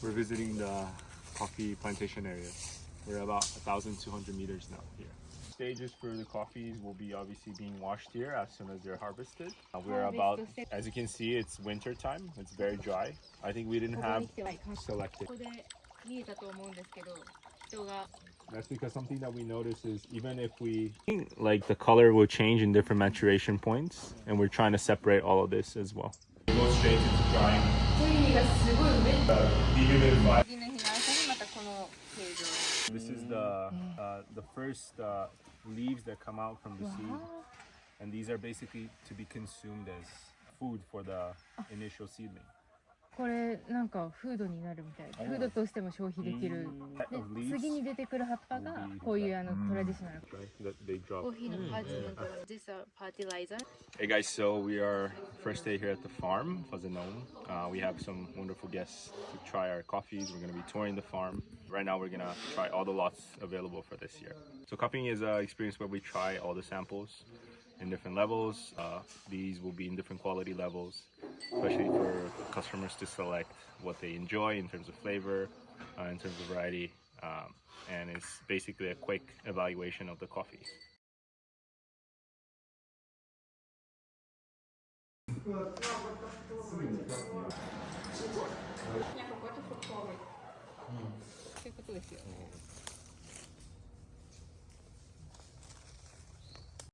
We're visiting the coffee plantation area. We're about 1,200 meters now here. Stages for the coffees will be obviously being washed here as soon as they're harvested. We're about, as you can see, it's winter time. It's very dry. I think we didn't have selected. That's because something that we notice is even if we like the color will change in different maturation points, and we're trying to separate all of this as well. We go straight into drying. This is the first leaves that come out from the seed, and these are basically to be consumed as food for the initial seedling. これなんかフードになるみたい。フードとしても消費できる。で、次に出てくる葉っぱがこういうトラディショナル。Hey guys, so we are first day here at the farm, Fazenda Um. We have some wonderful guests to try our coffees. We're going to be touring the farm. Right now we're going to try all the lots available for this year. So cupping is an experience where we try all the samples in different levels. These will be in different quality levels, especially for customers to select what they enjoy in terms of flavor, in terms of variety, and it's basically a quick evaluation of the coffees.